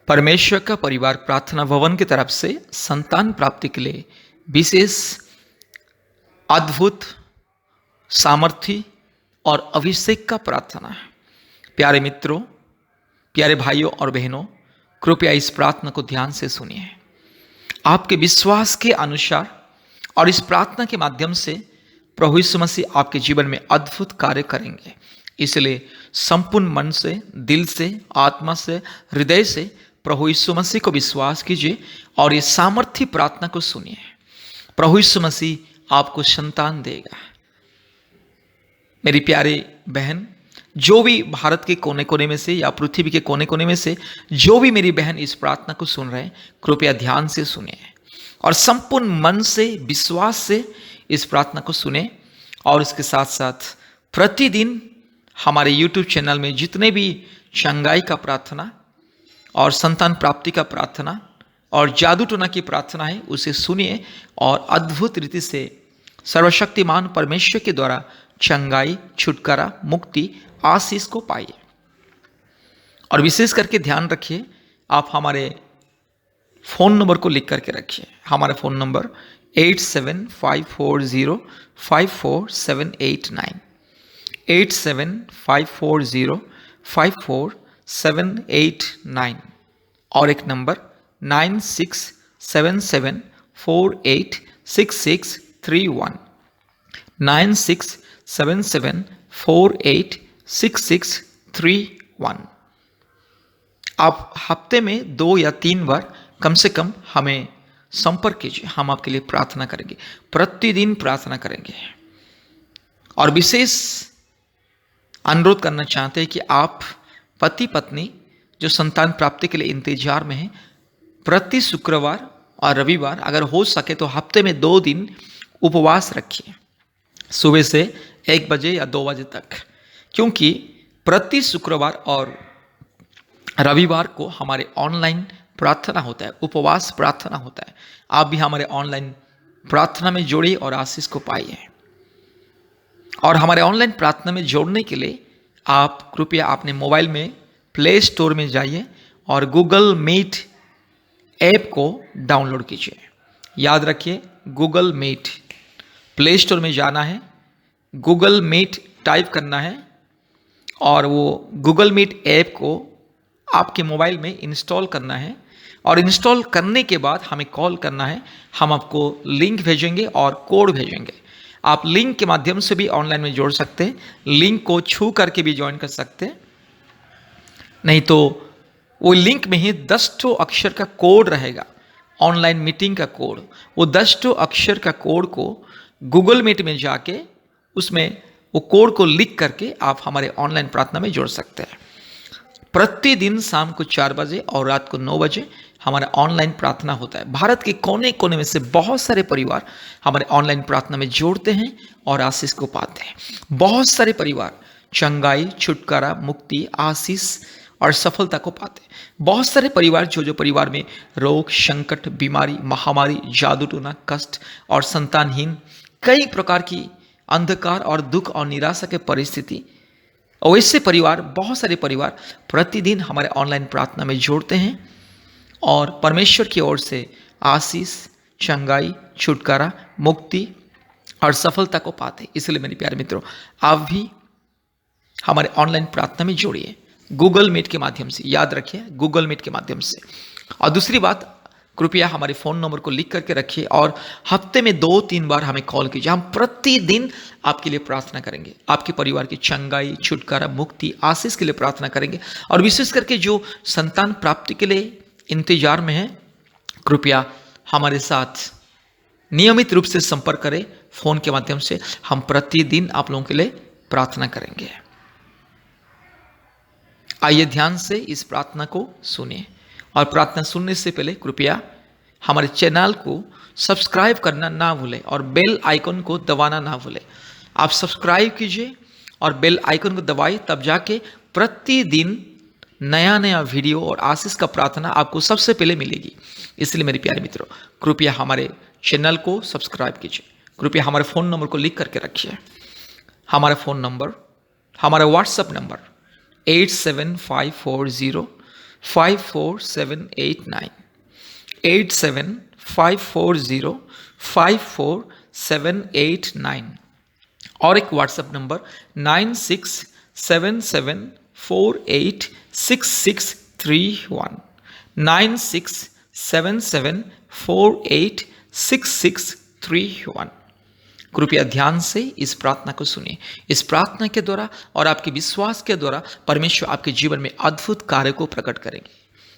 परमेश्वर का परिवार प्रार्थना भवन की तरफ से संतान प्राप्ति के लिए विशेष अद्भुत सामर्थ्य और अभिषेक का प्रार्थना है। प्यारे मित्रों, प्यारे भाइयों और बहनों, कृपया इस प्रार्थना को ध्यान से सुनिए। आपके विश्वास के अनुसार और इस प्रार्थना के माध्यम से प्रभु यीशु मसीह आपके जीवन में अद्भुत कार्य करेंगे। इसलिए संपूर्ण मन से, दिल से, आत्मा से, हृदय से प्रभु यीशु मसीह को विश्वास कीजिए और ये सामर्थ्य प्रार्थना को सुनिए। प्रभु यीशु मसीह आपको संतान देगा। मेरी प्यारी बहन, जो भी भारत के कोने कोने में से या पृथ्वी के कोने कोने में से जो भी मेरी बहन इस प्रार्थना को सुन रहे हैं, कृपया ध्यान से सुनिए और संपूर्ण मन से, विश्वास से इस प्रार्थना को सुने। और इसके साथ साथ प्रतिदिन हमारे YouTube चैनल में जितने भी चंगाई का प्रार्थना और संतान प्राप्ति का प्रार्थना और जादू टोना की प्रार्थना है, उसे सुनिए और अद्भुत रीति से सर्वशक्तिमान परमेश्वर के द्वारा चंगाई, छुटकारा, मुक्ति, आशीष को पाइए। और विशेष करके ध्यान रखिए, आप हमारे फ़ोन नंबर को लिख करके रखिए। हमारा फ़ोन नंबर 8754054789 8754054789 और एक नंबर 9677486631 9677486631। आप हफ्ते में 2 या 3 बार कम से कम हमें संपर्क कीजिए। हम आपके लिए प्रार्थना करेंगे, प्रतिदिन प्रार्थना करेंगे। और विशेष अनुरोध करना चाहते हैं कि आप पति पत्नी जो संतान प्राप्ति के लिए इंतजार में हैं, प्रति शुक्रवार और रविवार अगर हो सके तो हफ्ते में 2 दिन उपवास रखिए, सुबह से 1 बजे या 2 बजे तक, क्योंकि प्रति शुक्रवार और रविवार को हमारे ऑनलाइन प्रार्थना होता है, उपवास प्रार्थना होता है। आप भी हमारे ऑनलाइन प्रार्थना में जोड़िए और आशीष को पाइए। और हमारे ऑनलाइन प्रार्थना में जोड़ने के लिए आप कृपया अपने मोबाइल में प्ले स्टोर में जाइए और गूगल मीट ऐप को डाउनलोड कीजिए। याद रखिए, गूगल मीट, प्ले स्टोर में जाना है, गूगल मीट टाइप करना है और वो गूगल मीट ऐप को आपके मोबाइल में इंस्टॉल करना है। और इंस्टॉल करने के बाद हमें कॉल करना है, हम आपको लिंक भेजेंगे और कोड भेजेंगे। आप लिंक के माध्यम से भी ऑनलाइन में जोड़ सकते हैं, लिंक को छू करके भी ज्वाइन कर सकते हैं, नहीं तो वो लिंक में ही 10 अक्षर का कोड रहेगा, ऑनलाइन मीटिंग का कोड। वो 10 अक्षर का कोड को गूगल मीट में जाके उसमें वो कोड को लिख करके आप हमारे ऑनलाइन प्रार्थना में जोड़ सकते हैं। प्रतिदिन शाम को 4 बजे और रात को 9 बजे हमारा ऑनलाइन प्रार्थना होता है। भारत के कोने कोने में से बहुत सारे परिवार हमारे ऑनलाइन प्रार्थना में जोड़ते हैं और आशीष को पाते हैं। बहुत सारे परिवार चंगाई, छुटकारा, मुक्ति, आशीष और सफलता को पाते हैं। बहुत सारे परिवार जो परिवार में रोग, संकट, बीमारी, महामारी, जादू टोना, कष्ट और संतानहीन कई प्रकार की अंधकार और दुख और निराशा के परिस्थिति, और ऐसे परिवार, बहुत सारे परिवार प्रतिदिन हमारे ऑनलाइन प्रार्थना में जोड़ते हैं और परमेश्वर की ओर से आशीष, चंगाई, छुटकारा, मुक्ति और सफलता को पाते। इसलिए मेरे प्यारे मित्रों, आप भी हमारे ऑनलाइन प्रार्थना में जोड़िए गूगल मीट के माध्यम से। याद रखिए, गूगल मीट के माध्यम से। और दूसरी बात, कृपया हमारे फ़ोन नंबर को लिख करके रखिए और हफ्ते में 2-3 बार हमें कॉल कीजिए। हम प्रतिदिन आपके लिए प्रार्थना करेंगे, आपके परिवार की चंगाई, छुटकारा, मुक्ति, आशीष के लिए प्रार्थना करेंगे। और विशेष करके जो संतान प्राप्ति के लिए इंतजार में है, कृपया हमारे साथ नियमित रूप से संपर्क करें। फ़ोन के माध्यम से हम प्रतिदिन आप लोगों के लिए प्रार्थना करेंगे। आइए ध्यान से इस प्रार्थना को सुनिए। और प्रार्थना सुनने से पहले कृपया हमारे चैनल को सब्सक्राइब करना ना भूलें और बेल आइकन को दबाना ना भूलें। आप सब्सक्राइब कीजिए और बेल आइकन को दबाइए, तब जाके प्रतिदिन नया नया वीडियो और आशीष का प्रार्थना आपको सबसे पहले मिलेगी। इसलिए मेरे प्यारे मित्रों, कृपया हमारे चैनल को सब्सक्राइब कीजिए। कृपया हमारे फ़ोन नंबर को लिख करके रखिए। हमारा फ़ोन नंबर, हमारा व्हाट्सएप नंबर 87540 54789, 8754054789, और एक व्हाट्सएप नंबर 9677486631, 9677486631। कृपया ध्यान से इस प्रार्थना को सुनिए। इस प्रार्थना के द्वारा और आपके विश्वास के द्वारा परमेश्वर आपके जीवन में अद्भुत कार्य को प्रकट करेंगे।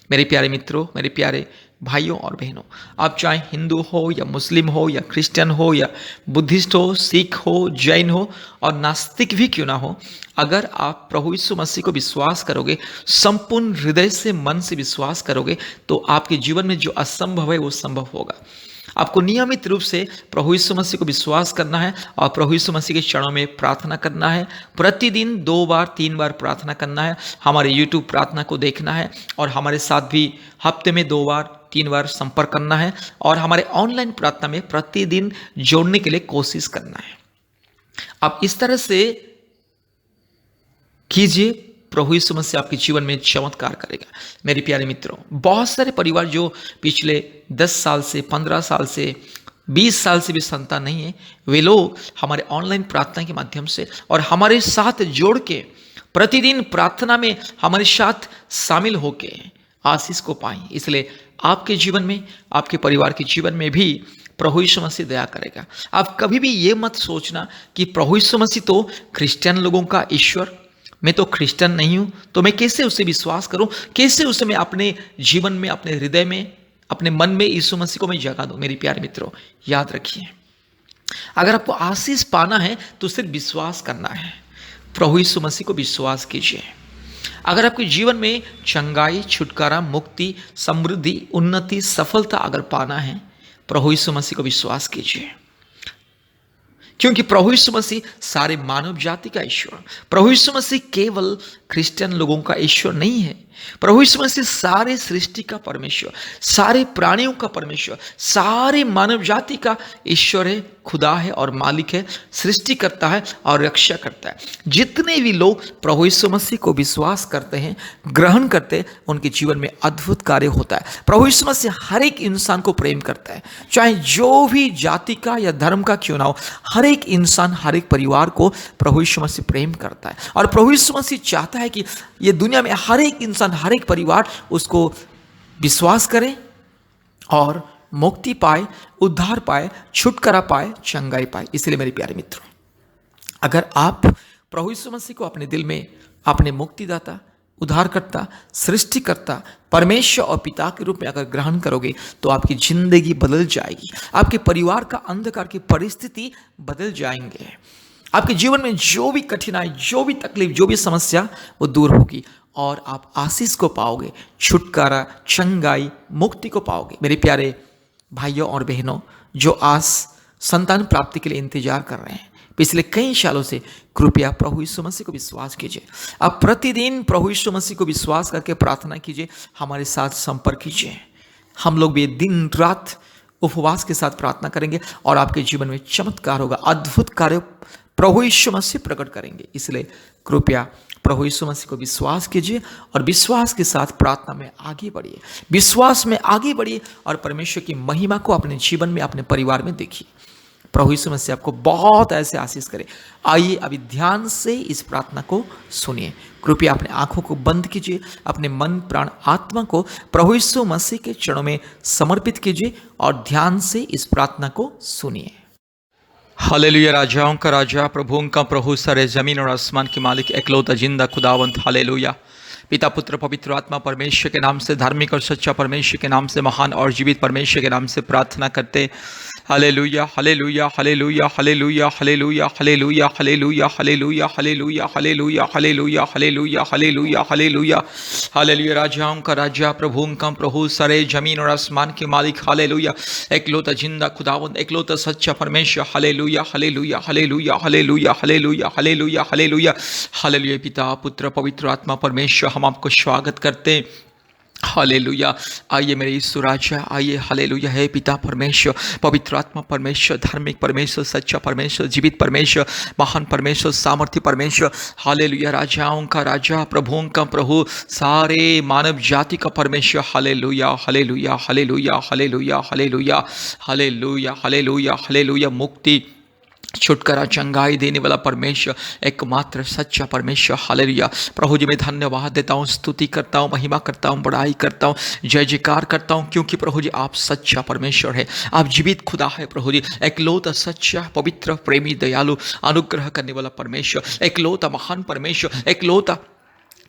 मेरे प्यारे मित्रों, मेरे प्यारे भाइयों और बहनों, आप चाहे हिंदू हो या मुस्लिम हो या क्रिश्चियन हो या बुद्धिस्ट हो, सिख हो, जैन हो और नास्तिक भी क्यों ना हो, अगर आप प्रभु यीशु मसीह को विश्वास करोगे, संपूर्ण हृदय से, मन से विश्वास करोगे, तो आपके जीवन में जो असंभव है वो संभव होगा। आपको नियमित रूप से प्रभु यीशु मसीह को विश्वास करना है और प्रभु यीशु मसीह के चरणों में प्रार्थना करना है। प्रतिदिन 2 बार 3 बार प्रार्थना करना है। हमारे यूट्यूब प्रार्थना को देखना है और हमारे साथ भी हफ्ते में 2 बार 3 बार संपर्क करना है और हमारे ऑनलाइन प्रार्थना में प्रतिदिन जोड़ने के लिए कोशिश करना है। आप इस तरह से कीजिए, प्रभु यीशु मसीह आपके जीवन में चमत्कार करेगा। मेरे प्यारे मित्रों, बहुत सारे परिवार जो पिछले 10 साल से, 15 साल से, 20 साल से भी संतान नहीं है, वे लोग हमारे ऑनलाइन प्रार्थना के माध्यम से और हमारे साथ जोड़ के प्रतिदिन प्रार्थना में हमारे साथ शामिल होके आशीष को पाएं। इसलिए आपके जीवन में, आपके परिवार के जीवन में भी प्रभु यीशु मसीह दया करेगा। आप कभी भी ये मत सोचना कि प्रभु यीशु मसीह तो क्रिश्चियन लोगों का ईश्वर, मैं तो क्रिश्चियन नहीं हूं, तो मैं कैसे उसे विश्वास करूं, कैसे उसे मैं अपने जीवन में, अपने हृदय में, अपने मन में यीशु मसीह को मैं जगह दूं। मेरे प्यारे मित्रों, याद रखिए, अगर आपको आशीष पाना है तो सिर्फ विश्वास करना है। प्रभु यीशु मसीह को विश्वास कीजिए। अगर आपके जीवन में चंगाई, छुटकारा, मुक्ति, समृद्धि, उन्नति, सफलता अगर पाना है, प्रभु यीशु मसीह को विश्वास कीजिए। क्योंकि प्रभु यीशु मसीह सारे मानव जाति का ईश्वर, प्रभु यीशु मसीह केवल क्रिश्चियन लोगों का ईश्वर नहीं है। प्रभु यीशु मसीह सारे सृष्टि का परमेश्वर, सारे प्राणियों का परमेश्वर, सारे मानव जाति का ईश्वर है, खुदा है और मालिक है, सृष्टि करता है और रक्षा करता है। जितने भी लोग प्रभु यीशु मसीह को विश्वास करते हैं, ग्रहण करते हैं, उनके जीवन में अद्भुत कार्य होता है। प्रभु यीशु मसीह हर एक इंसान को प्रेम करता है, चाहे जो भी जाति का या धर्म का क्यों ना हो। हर एक इंसान, हर एक परिवार को प्रभु यीशु मसीह प्रेम करता है और प्रभु यीशु मसीह चाहता है कि ये दुनिया में हर एक इंसान, हर एक परिवार उसको विश्वास करे और मुक्ति पाए, उद्धार पाए, छुटकारा पाए, चंगाई पाए। इसलिए मेरे प्यारे मित्रों, अगर आप प्रभु यीशु मसीह को अपने दिल में अपने मुक्तिदाता, उद्धारकर्ता, सृष्टिकर्ता, परमेश्वर और पिता के रूप में अगर ग्रहण करोगे तो आपकी जिंदगी बदल जाएगी। आपके परिवार का अंधकार की परिस्थिति बदल जाएंगे। आपके जीवन में जो भी कठिनाई, जो भी तकलीफ, जो भी समस्या, वो दूर होगी और आप आशीष को पाओगे, छुटकारा, चंगाई, मुक्ति को पाओगे। मेरे प्यारे भाइयों और बहनों, जो आज संतान प्राप्ति के लिए इंतजार कर रहे हैं पिछले कई सालों से, कृपया प्रभु यीशु मसीह को विश्वास कीजिए। आप प्रतिदिन प्रभु यीशु मसीह को विश्वास करके प्रार्थना कीजिए, हमारे साथ संपर्क कीजिए। हम लोग भी दिन रात उपवास के साथ प्रार्थना करेंगे और आपके जीवन में चमत्कार होगा, अद्भुत कार्य प्रभु यीशु मसीह प्रकट करेंगे। इसलिए कृपया प्रभु यीशु मसीह को विश्वास कीजिए और विश्वास के साथ प्रार्थना में आगे बढ़िए, विश्वास में आगे बढ़िए और परमेश्वर की महिमा को अपने जीवन में, अपने परिवार में देखिए। प्रभु यीशु मसीह आपको बहुत ऐसे आशीष करे। आइए अभी ध्यान से इस प्रार्थना को सुनिए। कृपया अपने आंखों को बंद कीजिए, अपने मन, प्राण, आत्मा को प्रभु यीशु मसीह के चरणों में समर्पित कीजिए और ध्यान से इस प्रार्थना को सुनिए। हालेलुया। राजाओं का राजा, प्रभुओं का प्रभु, सारे जमीन और आसमान के मालिक, एकलौता जिंदा खुदावंत, हालेलुया। पिता, पुत्र, पवित्र आत्मा परमेश्वर के नाम से, धार्मिक और सच्चा परमेश्वर के नाम से, महान और जीवित परमेश्वर के नाम से प्रार्थना करते। Hallelujah, hallelujah, hallelujah, hallelujah, hallelujah, hallelujah, hallelujah, hallelujah, hallelujah, hallelujah, hallelujah, hallelujah, hallelujah, hallelujah, hallelujah. राजाओं का राजा, प्रभुओं का प्रभु, सारे जमीन और आसमान के मालिक, हालेलुया। एकलौता जिंदा खुदावंत, एकलौता सच्चा परमेश्वर, hallelujah, hallelujah, hallelujah, hallelujah, hallelujah, hallelujah, hallelujah, hallelujah. पिता, पुत्र, पवित्र आत्मा परमेश्वर, हम आपको स्वागत करते हैं। हालेलुया। आइए मेरे यीशु राजा, आइए। हालेलुया। हे पिता परमेश्वर, पवित्र आत्मा परमेश्वर, धार्मिक परमेश्वर, सच्चा परमेश्वर, जीवित परमेश्वर, महान परमेश्वर, सामर्थ्य परमेश्वर। हालेलुया। राजाओं का राजा, प्रभुओं का प्रभु, सारे मानव जाति का परमेश्वर। Hallelujah, hallelujah, hallelujah, hallelujah, hallelujah, hallelujah, hallelujah, hallelujah. मुक्ति, छुटकारा, चंगाई देने वाला परमेश्वर, एकमात्र सच्चा परमेश्वर। हालेलुया। प्रभु जी मैं धन्यवाद देता हूँ, स्तुति करता हूँ, महिमा करता हूँ, बड़ाई करता हूँ, जय जयकार करता हूँ, क्योंकि प्रभु जी आप सच्चा परमेश्वर है, आप जीवित खुदा है। प्रभु जी एकलौता सच्चा, पवित्र, प्रेमी, दयालु, अनुग्रह करने वाला परमेश्वर, एकलौता महान परमेश्वर, एकलौता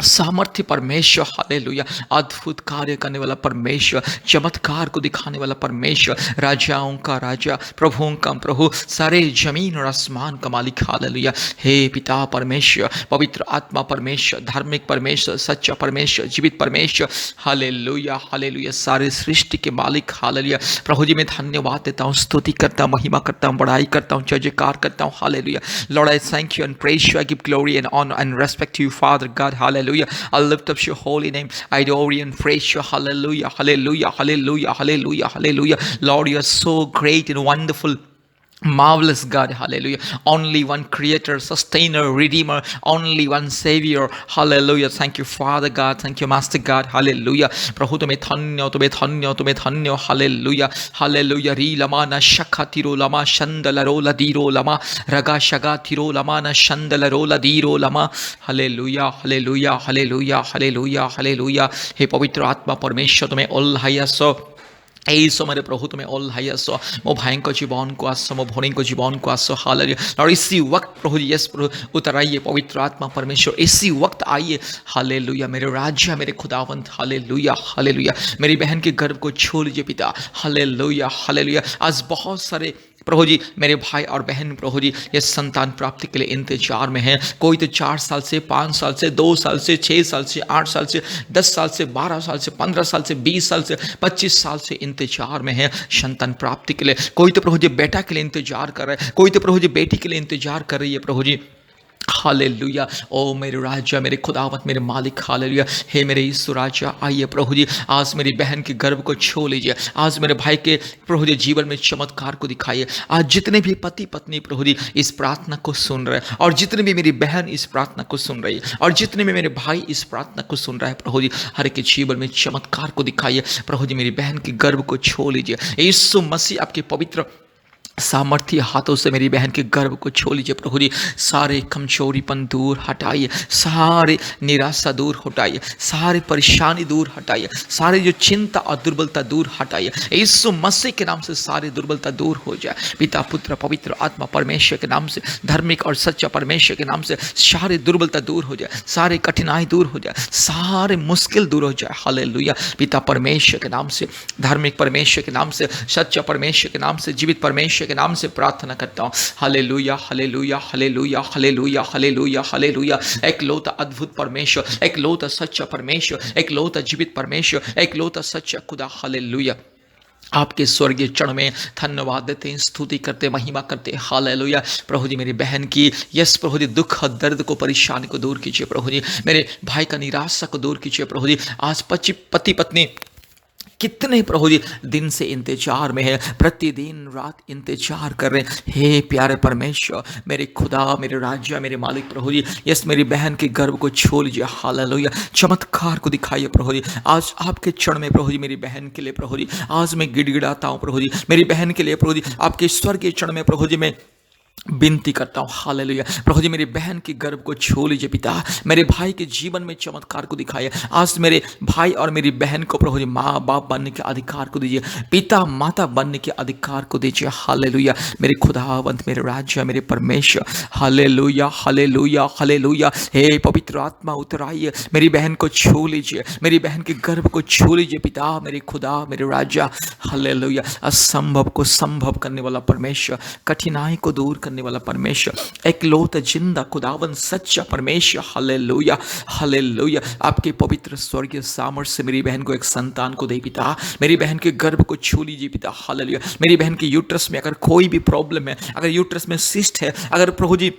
सामर्थ्य परमेश्वर। हालेलुया। अद्भुत कार्य करने वाला परमेश्वर, चमत्कार को दिखाने वाला परमेश्वर, राजाओं का राजा, प्रभुओं का प्रभु, सारे जमीन और आसमान का मालिक। हालेलुया। हे पिता परमेश्वर, पवित्र आत्मा परमेश्वर, धार्मिक परमेश्वर, सच्चा परमेश्वर, जीवित परमेश्वर। हालेलुया, हालेलुया, सारे सृष्टि के मालिक। हालेलुया। प्रभु जी मैं धन्यवाद देता हूँ, स्तुति करता हूँ, महिमा करता हूँ, बड़ाई करता हूँ, जय जयकार करता हूँ। Hallelujah. Lord I thank you and praise you, I give glory and honour and respect to you Father God. Hallelujah. I lift up your holy name. I adore you and praise you. Hallelujah, hallelujah, hallelujah, hallelujah, hallelujah. Lord, you are so great and wonderful. Marvelous God. Hallelujah. Only one creator, sustainer, redeemer, only one savior. Hallelujah. Thank you Father God, thank you Master God. Hallelujah. प्रभु तुम्हें धन्य, तुम्हें धन्य, तुम्हें धन्य। Hallelujah, hallelujah. री लमा न शखा तिरो लमा शंदल रोला दीरो लमा रगा शगा तिरो लमा न शंदल रोला दीरो लमा। Hallelujah, hallelujah, hallelujah, hallelujah, hallelujah. हे पवित्र आत्मा परमेश्वर तुम्हें ओल्हायासो, এই সময় প্রভু তুমি ওল্হাই আসো, মো ভাইଙ୍କ জীবনକୁ আস, ମୋ ଭଉଣୀଙ୍କ जीवनको आसो। हालेलुया। और इसी वक्त प्रभु यस प्रभु उतर आइए, पवित्र आत्मा परमेश्वर इसी वक्त आइए। हालेलुया। मेरे राजा, मेरे खुदावंत। Hallelujah, hallelujah. मेरी बहन के गर्भ को छू लीजिए पिता। Hallelujah, hallelujah. आज बहुत सारे प्रभु जी मेरे भाई और बहन प्रभु जी ये संतान प्राप्ति के लिए इंतजार में हैं। कोई तो 4 साल से, 5 साल से, 2 साल से, 6 साल से, 8 साल से, 10 साल से, 12 साल से, 15 साल से, 20 साल से, 25 साल से इंतजार में है संतान प्राप्ति के लिए। कोई तो प्रभु जी बेटा के लिए इंतजार कर रहा है, कोई तो प्रभु जी बेटी के लिए इंतजार कर रही है। प्रभु जी हालेलुया। ओ मेरे राजा, मेरे खुदावत, मेरे मालिक। हालेलुया। हे मेरे यीशु राजा, आइए प्रभु जी आज मेरी बहन के गर्भ को छू लीजिए। आज मेरे भाई के प्रभु जी जीवन में चमत्कार को दिखाइए। आज जितने भी पति पत्नी प्रभु जी इस प्रार्थना को सुन रहे हैं, और जितने भी मेरी बहन इस प्रार्थना को सुन रही है, और जितने भी मेरे भाई इस प्रार्थना को सुन रहे हैं, प्रभु जी हर एक जीवन में चमत्कार को दिखाइए। प्रभु जी मेरी बहन के गर्भ को छू लीजिए। यीशु मसीह आपके पवित्र सामर्थ्य हाथों से मेरी बहन के गर्भ को छू लीजिए। प्रभु जी सारे कमजोरीपन दूर हटाइए, सारे निराशा दूर हटाइए, सारे परेशानी दूर हटाइए, सारे जो चिंता और दुर्बलता दूर हटाइए। यीशु मसीह के नाम से सारी दुर्बलता दूर हो जाए। पिता, पुत्र, पवित्र आत्मा परमेश्वर के नाम से, धार्मिक और सच्चा परमेश्वर के नाम से सारी दुर्बलता दूर हो जाए, सारी कठिनाई दूर हो जाए, सारे मुश्किल दूर हो जाए। हालेलुया। पिता परमेश्वर के नाम से, धार्मिक परमेश्वर के नाम से, सच्चा परमेश्वर के नाम से, जीवित परमेश्वर के नाम से प्रार्थना करता हूँ। Hallelujah, hallelujah, hallelujah, hallelujah, hallelujah, hallelujah. एकलौता अद्भुत परमेश्वर, एकलौता सच्चा परमेश्वर, एकलौता जीवित परमेश्वर, एकलौता सच्चा खुदा। हालेलुया। आपके स्वर्गीय चरण में धन्यवाद देते हैं, स्तुति करते, महिमा करते। हालेलुया। प्रभु जी मेरी बहन की यस प्रभु जी दुख और दर्द को, परेशानी को दूर कीजिए। प्रभु जी मेरे भाई का निराशा को दूर कीजिए। प्रभु जी आज पति पत्नी कितने प्रभु जी दिन से इंतजार में है, प्रतिदिन रात इंतजार कर रहे हैं। हे प्यारे परमेश्वर, मेरे खुदा, मेरे राजा, मेरे मालिक। प्रभु जी यस मेरी बहन के गर्भ को छू लीजिए। हालेलुया। चमत्कार को दिखाइए प्रभु जी। आज आपके चरण में प्रभु जी मेरी बहन के लिए प्रभु जी आज मैं गिड़गिड़ाता हूँ। प्रभु जी मेरी बहन के लिए प्रभु जी आपके स्वर्गीय चरण में प्रभु जी मैं विनती करता हूँ। हालेलुया। प्रभु जी मेरी बहन की गर्भ को छू लीजिए पिता। मेरे भाई के जीवन में चमत्कार को दिखाइए। आज मेरे भाई और मेरी बहन को प्रभु जी माँ बाप बनने के अधिकार को दीजिए, पिता माता बनने के अधिकार को दीजिए। हालेलुया। मेरे खुदावंत, मेरे राज्य, मेरे परमेश्वर। Hallelujah, hallelujah, hallelujah. हे पवित्र आत्मा उतर आइए, मेरी बहन को छू लीजिए, मेरी बहन के गर्भ को छू लीजिए पिता, मेरे खुदा, मेरे राजा। हालेलुया। असंभव को संभव करने वाला परमेश्वर, कठिनाई को दूर करने वाला परमेश्वर, एकलौता जिंदा खुदावन सच्चा परमेश्वर। Hallelujah, hallelujah. आपके पवित्र स्वर्गीय सामर्थ्य से मेरी बहन को एक संतान को दे पिता। मेरी बहन के गर्भ को छू लीजिए पिता। हालेलुया। मेरी बहन के यूट्रस में अगर कोई भी प्रॉब्लम है, अगर यूट्रस में सिस्ट है, अगर प्रभु जी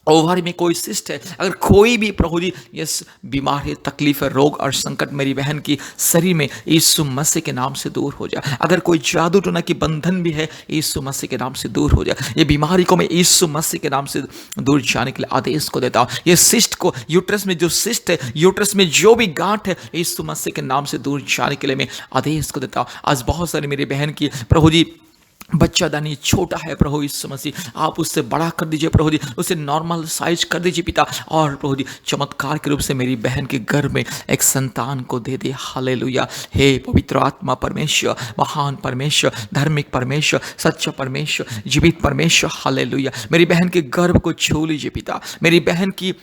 ओवरी में कोई सिस्ट है, अगर कोई भी प्रभु जी यस बीमार है, तकलीफ है, रोग और संकट मेरी बहन की शरीर में यीशु मसीह के नाम से दूर हो जाए। अगर कोई जादू टोना की बंधन भी है, यीशु मसीह के नाम से दूर हो जाए। ये बीमारी को मैं यीशु मसीह के नाम से दूर जाने के लिए आदेश को देता हूँ। ये सिस्ट को, यूट्रस में जो सिस्ट है, यूट्रस में जो भी गांठ है, यीशु मसीह के नाम से दूर जाने के लिए मैं आदेश को देता हूँ। आज बहुत सारी मेरी बहन की प्रभु जी बच्चादानी छोटा है, प्रभु यीशु मसीह आप उससे बड़ा कर दीजिए प्रभु जी, उसे नॉर्मल साइज कर दीजिए पिता। और प्रभु जी चमत्कार के रूप से मेरी बहन के गर्भ में एक संतान को दे दे। हालेलुया। हे पवित्र आत्मा परमेश्वर, महान परमेश्वर, धार्मिक परमेश्वर, सच्चा परमेश्वर, जीवित परमेश्वर, हालेलुया। मेरी बहन के गर्भ को छू लीजिए पिता। मेरी बहन की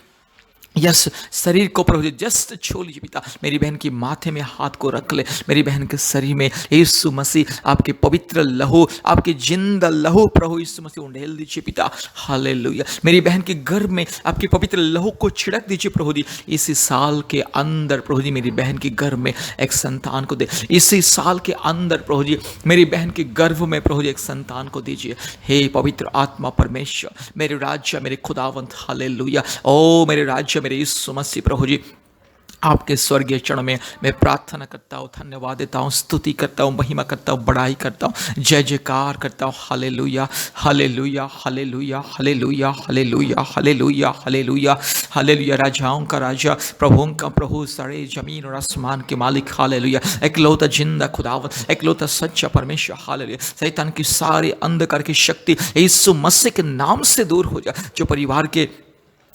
यस शरीर को प्रभु जी जस्ट छू लीजिए पिता। मेरी बहन की माथे में हाथ को रख ले। मेरी बहन के शरीर में यीशु मसीह आपके पवित्र लहू, आपके जिंदा लहू प्रभु यीशु मसीह उंडेल दीजिए पिता। हालेलुया। मेरी बहन के गर्भ में आपके पवित्र लहू को छिड़क दीजिए प्रभु जी। इसी साल के अंदर प्रभु जी मेरी बहन के गर्भ में एक संतान को दे। इसी साल के अंदर प्रभु जी मेरी बहन के गर्भ में प्रभु जी एक संतान को दीजिए। हे पवित्र आत्मा परमेश्वर, मेरे राज्य, मेरे खुदावंत, हालेलुया। ओ मेरे राज्य, मेरे यीशु मसीह प्रभु जी आपके स्वर्गीय चरण में मैं प्रार्थना करता हूँ, धन्यवाद देता हूँ, स्तुति करता हूँ, महिमा करता हूँ, बड़ाई करता हूँ, जय जयकार करता हूँ। Hallelujah, hallelujah, hallelujah, hallelujah, hallelujah, hallelujah, hallelujah, hallelujah. राजाओं का राजा, प्रभुओं का प्रभु, सारे जमीन और आसमान के मालिक, हालेलुया। एकलौता जिंदा खुदावंत, एकलौता सच्चा परमेश्वर, हालेलुया। शैतान की सारी अंधकार की शक्ति यीशु मसीह के नाम से दूर हो जाए। जो परिवार के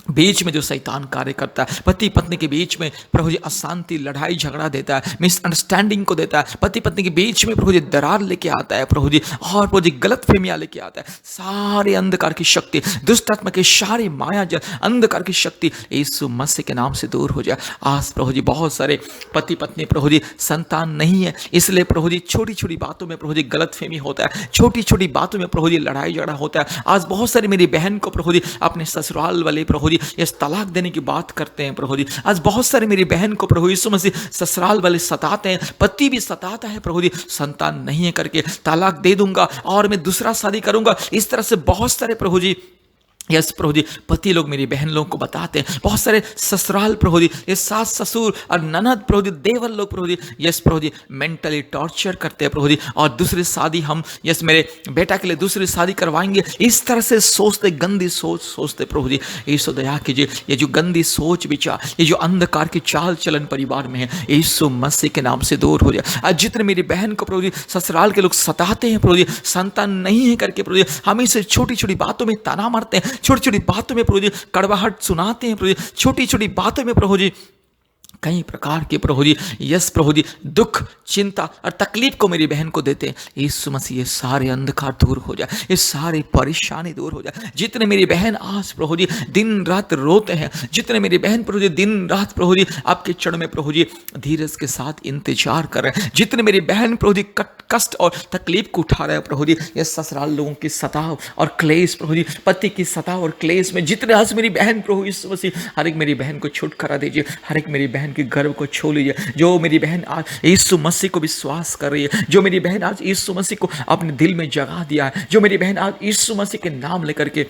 बीच में जो शैतान कार्य करता है, पति पत्नी के बीच में प्रभु जी अशांति, लड़ाई झगड़ा देता है, मिसअंडरस्टैंडिंग को देता है, पति पत्नी के बीच में प्रभु जी दरार लेके आता है प्रभु जी, और प्रभु जी गलत फहमियां लेके आता है। सारे अंधकार की शक्ति, दुष्ट आत्मा के सारे माया जल, अंधकार की शक्ति यीशु मसीह के नाम से दूर हो जाए। आज प्रभु जी बहुत सारे पति पत्नी प्रभु जी संतान नहीं है, इसलिए प्रभु जी छोटी छोटी बातों में प्रभु जी गलत फहमी होता है, छोटी छोटी बातों में प्रभु जी लड़ाई झगड़ा होता है। आज बहुत सारी मेरी बहन को प्रभु जी अपने ससुराल वाले प्रभु जी इस तलाक देने की बात करते हैं प्रभु जी। आज बहुत सारी मेरी बहन को प्रभु यीशु मसीह ससुराल वाले सताते हैं, पति भी सताता है प्रभु जी, संतान नहीं है करके तलाक दे दूंगा और मैं दूसरा शादी करूंगा। इस तरह से बहुत सारे प्रभु जी यस प्रभु जी पति लोग मेरी बहन लोगों को बताते हैं। बहुत सारे ससुराल प्रभु जी, ये सास ससुर और ननद प्रभु जी, देवर लोग प्रभु जी यस प्रभु जी मेंटली टॉर्चर करते हैं प्रभु जी, और दूसरी शादी हम यस मेरे बेटा के लिए दूसरी शादी करवाएंगे, इस तरह से सोचते, गंदी सोच सोचते प्रभु जी। यीशु दया कीजिए, ये जो गंदी सोच विचार, ये जो अंधकार की चाल चलन परिवार में है, यीशु मसीह के नाम से दूर हो जाए। आज जितने मेरी बहन को प्रभु जी ससुराल के लोग सताते हैं प्रभु जी, संतान नहीं है करके प्रभु जी, हम इसे छोटी छोटी बातों में ताना मारते हैं, छोटी छोटी बातों में प्रभु जी कड़वाहट सुनाते हैं प्रभु जी, छोटी छोटी बातों में प्रभु जी कई प्रकार के प्रभु जी यस प्रभु जी दुख, चिंता और तकलीफ को मेरी बहन को देते हैं। यीशु मसीह ये सारे अंधकार दूर हो जाए, ये सारी परेशानी दूर हो जाए। जितने मेरी बहन आज प्रभु जी दिन रात रोते हैं, जितने मेरी बहन प्रभु जी दिन रात प्रभु जी आपके चरण में प्रभु जी धीरज के साथ इंतजार कर रहे हैं, जितने मेरी बहन प्रभु जी कष्ट और तकलीफ को उठा रहे हैं प्रभु जी, ये ससुराल लोगों की सताव और क्लेश प्रभु जी, पति की सताव और क्लेश में जितने आज मेरी बहन प्रभु यीशु मसीह हर एक मेरी बहन को छुटकारा दीजिए, हर एक मेरी बहन के गर्भ को छू लीजिए। जो मेरी बहन आज यीशु मसीह को विश्वास कर रही है, जो मेरी बहन आज यीशु मसीह को अपने दिल में जगा दिया है, जो मेरी बहन आज यीशु मसीह के नाम लेकर के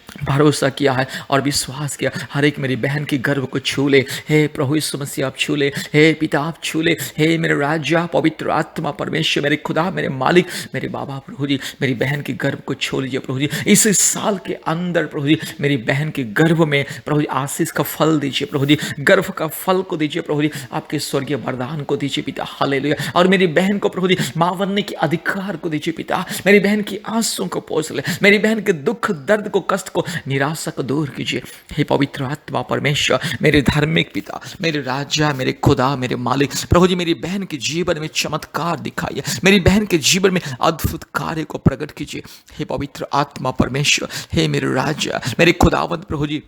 भरोसा किया है और विश्वास किया, हर एक मेरी बहन की गर्भ को छू ले। हे प्रभु यीशु मसीह आप छू ले, हे पिता आप छू ले, हे मेरे राजा पवित्र आत्मा परमेश्वर, मेरे खुदा, मेरे मालिक, मेरे बाबा प्रभु जी मेरी बहन की गर्भ को छू लीजिए प्रभु जी। इस साल के अंदर प्रभु जी मेरी बहन के गर्भ में प्रभु जी आशीष का फल दीजिए प्रभु जी, गर्भ का फल को दीजिए प्रभु जी, आपके स्वर्गीय वरदान को दीजिए पिता, हालेलुया। और मेरी बहन को प्रभु जी मां बनने के अधिकार को दीजिए पिता, मेरी बहन की आंसुओं को पोंछ ले, मेरी बहन के दुख दर्द को कष्ट को निराशा को दूर कीजिए। हे पवित्र आत्मा परमेश्वर, मेरे धार्मिक पिता, मेरे राजा, मेरे खुदा, मेरे मालिक प्रभु जी मेरी बहन के जीवन में चमत्कार दिखाइए, मेरी बहन के जीवन में अद्भुत कार्य को प्रकट कीजिए। हे पवित्र आत्मा परमेश्वर, हे मेरे राजा, मेरे खुदावंत प्रभु जी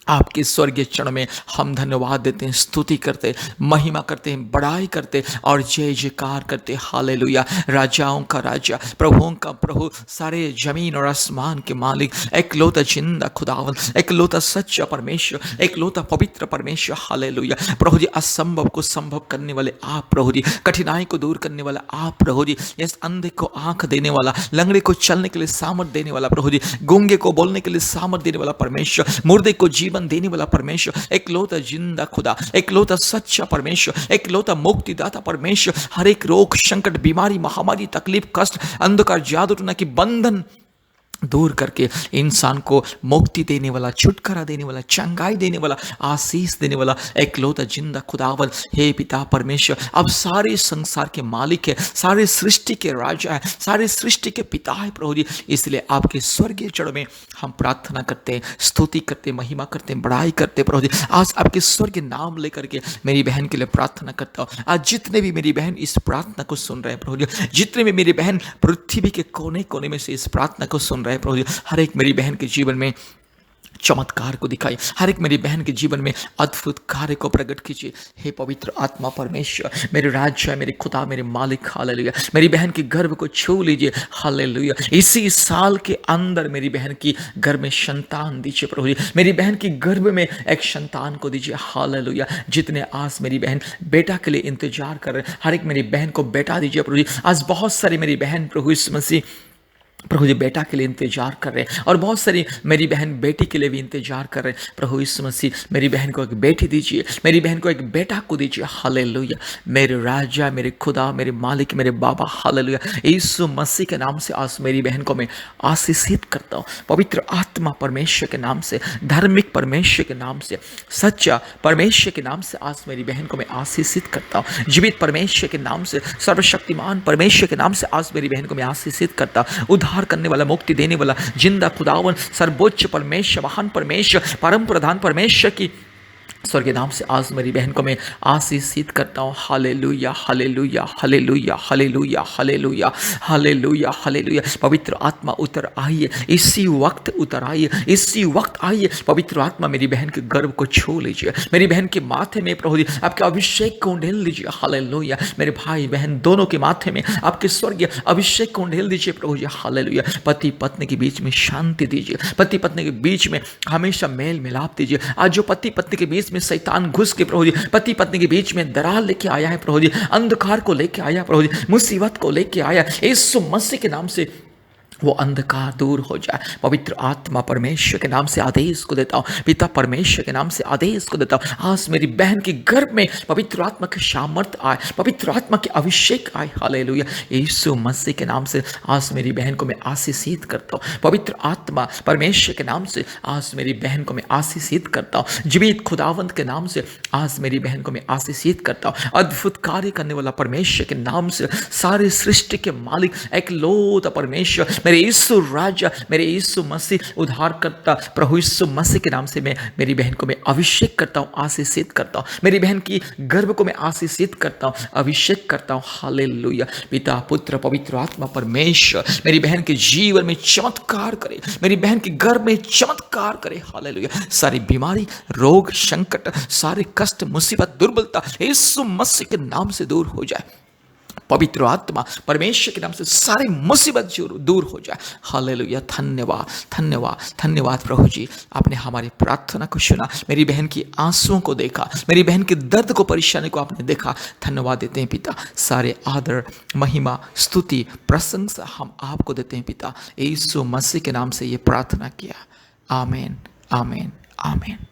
आपके स्वर्गीय चरण में हम धन्यवाद देते हैं, स्तुति करते, महिमा करते हैं, बड़ाई करते और जय जयकार करते। हालेलुया। राजाओं का राजा, प्रभुओं का प्रभु, सारे जमीन और आसमान के मालिक, एकलौता जिंदा खुदावन, एकलौता सच्चा परमेश्वर, एकलौता पवित्र परमेश्वर। हालेलुया। प्रभु जी, असंभव को संभव करने वाले आप प्रभु जी, कठिनाई को दूर करने वाला आप प्रभु जी, इस अंधे को आंख देने वाला, लंगड़े को चलने के लिए सामर्थ देने वाला प्रभु जी, गूंगे को बोलने के लिए सामर्थ देने वाला परमेश्वर, मुर्दे को जीवन देने वाला परमेश्वर, एकलौता जिंदा खुदा, एकलौता सच्चा परमेश्वर, एकलौता मुक्तिदाता परमेश्वर। हर एक रोग, संकट, बीमारी, महामारी, तकलीफ, कष्ट, अंधकार, जादू टोना की बंधन दूर करके इंसान को मुक्ति देने वाला, छुटकारा देने वाला, चंगाई देने वाला, आशीष देने वाला एकलौता जिंदा खुदावन हे पिता परमेश्वर, अब सारे संसार के मालिक है, सारे सृष्टि के राजा है, सारे सृष्टि के पिता है प्रभु जी। इसलिए आपके स्वर्गीय चरण में हम प्रार्थना करते हैं, स्तुति करते हैं, महिमा करते हैं, बड़ाई करते हैं प्रभु जी। आज आपके स्वर्गीय नाम लेकर के मेरी बहन के लिए प्रार्थना करता हूँ। आज जितने भी मेरी बहन इस प्रार्थना को सुन रहे हैं प्रभु जी, जितने भी मेरी बहन पृथ्वी के कोने कोने में से इस प्रार्थना को सुन रहे हैं प्रभु जी, हर एक मेरी बहन के जीवन में चमत्कार को दिखाई, हर एक मेरी बहन के जीवन में अद्भुत कार्य को प्रकट कीजिए। हे पवित्र आत्मा परमेश्वर, मेरे राज्य, मेरे खुदा, मेरे मालिक, हालेलुया। मेरी बहन के गर्भ को छू लीजिए, हालेलुया। इसी साल के अंदर मेरी बहन की गर्भ में संतान दीजिए प्रभु जी, मेरी बहन की गर्भ में एक संतान को दीजिए, हालेलुया। जितने आज मेरी बहन बेटा के लिए इंतजार कर रहे हैं, हर एक मेरी बहन को बेटा दीजिए प्रभु जी। आज बहुत सारी मेरी बहन प्रभु यीशु मसीह प्रभु जी बेटा के लिए इंतजार कर रहे हैं, और बहुत सारी मेरी बहन बेटी के लिए भी इंतजार कर रहे हैं। प्रभु यीशु मसीह, मेरी बहन को एक बेटी दीजिए, मेरी बहन को एक बेटा को दीजिए, हालेलुया। मेरे राजा, मेरे खुदा, मेरे मालिक, मेरे बाबा, हालेलुया। यीशु मसीह के नाम से आज मेरी बहन को मैं आशीषित करता हूँ, पवित्र आत्मा परमेश्वर के नाम से, धार्मिक परमेश्वर के नाम से, सच्चा परमेश्वर के नाम से आज मेरी बहन को मैं आशीषित करता हूँ। जीवित परमेश्वर के नाम से, सर्वशक्तिमान परमेश्वर के नाम से आज मेरी बहन को मैं आशीषित करता हूँ। उद्धार करने वाला, मुक्ति देने वाला, जिंदा खुदावन, सर्वोच्च परमेश्वर, महान परमेश्वर, परम प्रधान परमेश्वर की स्वर्गीय नाम से आज मेरी बहन को मैं आशीषित करता हूँ। Hallelujah, hallelujah, hallelujah, hallelujah, hallelujah, hallelujah, hallelujah. पवित्र आत्मा उतर आइए, इसी वक्त उतर आइए, इसी वक्त आइए। पवित्र आत्मा मेरी बहन के गर्भ को छू लीजिए, मेरी बहन के माथे में प्रभु जी आपके अभिषेक को ढेल दीजिए, हालेलुया। मेरे भाई बहन दोनों के माथे में आपके स्वर्गीय अभिषेक को ढेल दीजिए प्रभु जी, हालेलुया। पति पत्नी के बीच में शांति दीजिए, पति पत्नी के बीच में हमेशा मेल मिलाप दीजिए। आज जो पति पत्नी के बीच में शैतान घुस के प्रभु जी पति पत्नी के बीच में दरार लेके आया है प्रभु जी, अंधकार को लेके आया प्रभु जी, मुसीबत को लेके आया, यीशु मसीह के नाम से वो अंधकार दूर हो जाए। पवित्र आत्मा परमेश्वर के नाम से आदेश को देता हूँ, पिता परमेश्वर के नाम से आदेश को देता हूँ। आज मेरी बहन के गर्भ में पवित्र आत्मा की सामर्थ आए, पवित्र आत्मा की अभिषेक आए, हालेलुया। यीशु मसीह के नाम से आज मेरी बहन को मैं आशीषित करता हूँ। पवित्र आत्मा परमेश्वर के नाम से आज मेरी बहन को मैं आशीषित करता हूँ। जीवित खुदावंत के नाम से आज मेरी बहन को मैं आशीषित करता हूँ। अद्भुत कार्य करने वाला परमेश्वर के नाम से, सारे सृष्टि के मालिक, एकलौता परमेश्वर, मेरे यीशु राजा, मेरे यीशु मसीह उद्धार करता प्रभु यीशु मसीह के नाम से मैं मेरी बहन को मैं अभिषेक करता हूँ, आशीषित करता हूँ। मेरी बहन की गर्भ को मैं आशीषित करता हूँ, अभिषेक करता हूँ, हालेलुया। पिता पुत्र पवित्र आत्मा परमेश्वर मेरी बहन के जीवन में चमत्कार करे, मेरी बहन के गर्भ में चमत्कार करे, हालेलुया। सारी बीमारी, रोग, संकट, सारे कष्ट, मुसीबत, दुर्बलता यीशु मसीह के नाम से दूर हो जाए। पवित्र आत्मा परमेश्वर के नाम से सारी मुसीबत दूर हो जाए, हालेलुया। धन्यवाद, धन्यवाद, धन्यवाद प्रभु जी, आपने हमारी प्रार्थना को सुना, मेरी बहन की आंसुओं को देखा, मेरी बहन के दर्द को, परेशानी को आपने देखा। धन्यवाद देते हैं पिता, सारे आदर, महिमा, स्तुति, प्रशंसा हम आपको देते हैं पिता। यीशु मसीह के नाम से ये प्रार्थना किया, आमीन, आमीन, आमीन।